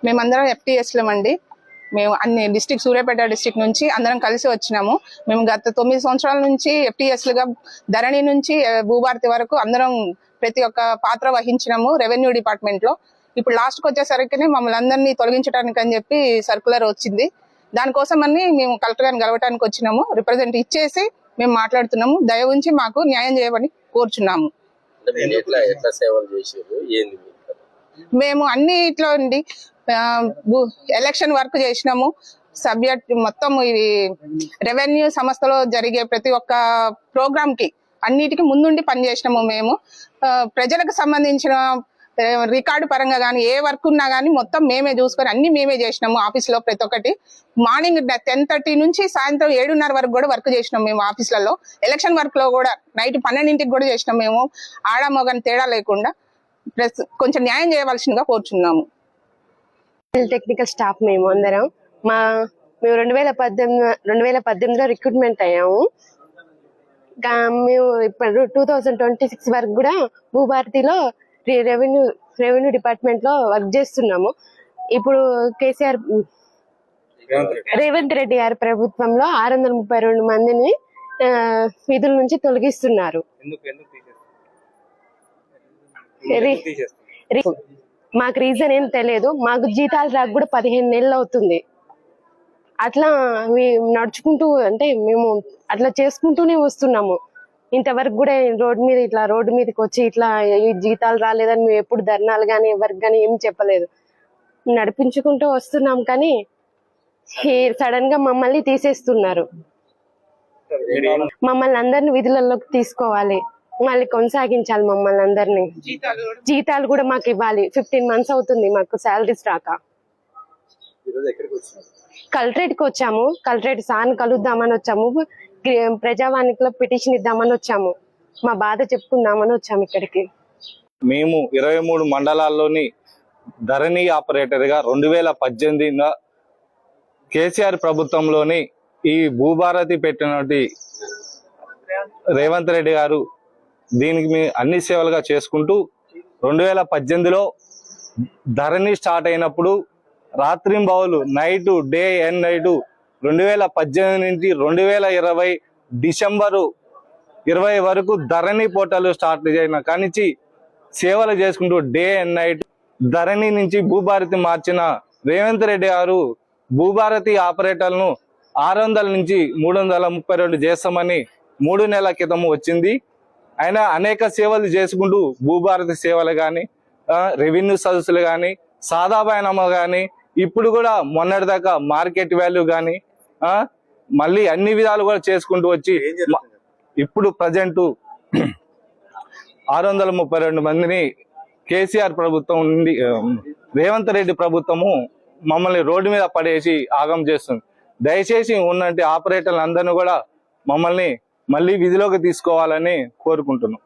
మేమందరం ఎఫ్టీఎస్లం అండి. మేము అన్ని డిస్ట్రిక్ట్ సూర్యాపేట డిస్ట్రిక్ట్ నుంచి అందరం కలిసి వచ్చినాము. మేము గత 9 సంవత్సరాల నుంచి ఎఫ్టీఎస్లుగా ధరణి నుంచి భూభారతి వరకు అందరం ప్రతి ఒక్క పాత్ర వహించినాము రెవెన్యూ డిపార్ట్మెంట్ లో. ఇప్పుడు లాస్ట్కి వచ్చేసరికి మమ్మల్ని అందరినీ తొలగించడానికి అని చెప్పి సర్కులర్ వచ్చింది. దానికోసం అని మేము కలెక్టర్ గారిని కలవటానికి వచ్చినాము. రిప్రజెంట్ ఇచ్చేసి మేము మాట్లాడుతున్నాము. దయ ఉంచి మాకు న్యాయం చేయమని కోరుచున్నాము. మేము అన్నిట్లో అండి ఎలక్షన్ వర్క్ చేసినాము. సబ్జెక్ట్ మొత్తం ఇది రెవెన్యూ సంస్థలో జరిగే ప్రతి ఒక్క ప్రోగ్రామ్ కి అన్నిటికీ ముందుండి పనిచేసినాము. మేము ప్రజలకు సంబంధించిన రికార్డు పరంగా కానీ ఏ వర్క్ ఉన్నా కానీ మొత్తం మేమే చూసుకొని అన్ని మేమే చేసినాము. ఆఫీస్లో ప్రతి ఒక్కటి మార్నింగ్ 10:30 నుంచి సాయంత్రం 7:30 వరకు కూడా వర్క్ చేసినాం మేము ఆఫీసులలో. ఎలక్షన్ వర్క్ లో కూడా నైట్ 12ంటికి కూడా చేసినాం మేము. ఆడ మగని తేడా లేకుండా కొంచెం న్యాయం చేయవలసిందిగా కోరుచున్నాము. టెక్నికల్ స్టాఫ్ మేము అందరం మేము 2018లో రిక్రూట్మెంట్ అయ్యాము. మేము ఇప్పుడు 2026 వరకు కూడా భూభారతిలో రెవెన్యూ డిపార్ట్మెంట్ లో వర్క్ చేస్తున్నాము. ఇప్పుడు రేవంత్ రెడ్డి గారి ప్రభుత్వంలో 632 మందిని విధుల నుంచి తొలగిస్తున్నారు. మాకు రీజన్ ఏం తెలియదు. మాకు జీతాలు రాక కూడా 15 నెలలు అవుతుంది. అట్లా నడుచుకుంటూ అంటే మేము అట్లా చేసుకుంటూనే వస్తున్నాము. ఇంతవరకు కూడా రోడ్డు మీదకి వచ్చి ఇట్లా జీతాలు రాలేదని మేము ఎప్పుడు ధర్నాలు కానీ ఎవరికి కానీ ఏం చెప్పలేదు. నడిపించుకుంటూ వస్తున్నాం కానీ సడన్ గా మమ్మల్ని తీసేస్తున్నారు. మమ్మల్ని అందరిని విధులలోకి తీసుకోవాలి, మళ్ళీ కొనసాగించాలి మమ్మల్ని అందరినీ. జీతాలు కూడా మాకు ఇవ్వాలి. 15 months అవుతుంది మాకు శాలరీస్ రాక. కలెక్టరేట్ కి వచ్చాము. కలెక్టరేట్ సార్ని కలుద్దామని వచ్చాము. ప్రజావాణిలో పిటిషన్ ఇద్దామని వచ్చాము. మా బాధ చెప్పుకుందామని వచ్చాము ఇక్కడికి. మేము 23 మండలాల్లోని ధరణి ఆపరేటర్ గా 2018 కేసీఆర్ ప్రభుత్వంలోని ఈ భూభారతి పెట్టినటువంటి రేవంత్ రెడ్డి గారు దీనికి మేము అన్ని సేవలుగా చేసుకుంటూ 2018లో ధరణి స్టార్ట్ అయినప్పుడు రాత్రింబవలు నైటు డే అండ్ నైటు 2018 నుంచి 2020 డిసెంబరు 20 వరకు ధరణి పోర్టల్ స్టార్ట్ అయిన కానించి సేవలు చేసుకుంటూ డే అండ్ నైట్ ధరణి నుంచి భూభారతి మార్చిన రేవంత్ రెడ్డి గారు భూభారతి ఆపరేటర్లను 600 నుంచి 332 చేస్తామని 3 నెలల క్రితం వచ్చింది. ఆయన అనేక సేవలు చేసుకుంటూ భూభారతి సేవలు కానీ రెవెన్యూ సదస్సులు కానీ సాదా బయనమ కానీ ఇప్పుడు కూడా మొన్నటిదాకా మార్కెట్ వాల్యూ కానీ మళ్ళీ అన్ని విధాలు కూడా చేసుకుంటూ వచ్చి ఇప్పుడు ప్రజెంట్ 632 మందిని కేసీఆర్ ప్రభుత్వం నుండి రేవంత్ రెడ్డి ప్రభుత్వము మమ్మల్ని రోడ్డు మీద పడేసి ఆగం చేస్తుంది. దయచేసి ఉన్నంటి ఆపరేటర్లు అందరినీ కూడా మమ్మల్ని మళ్ళీ విధిలోకి తీసుకోవాలని కోరుకుంటున్నాం.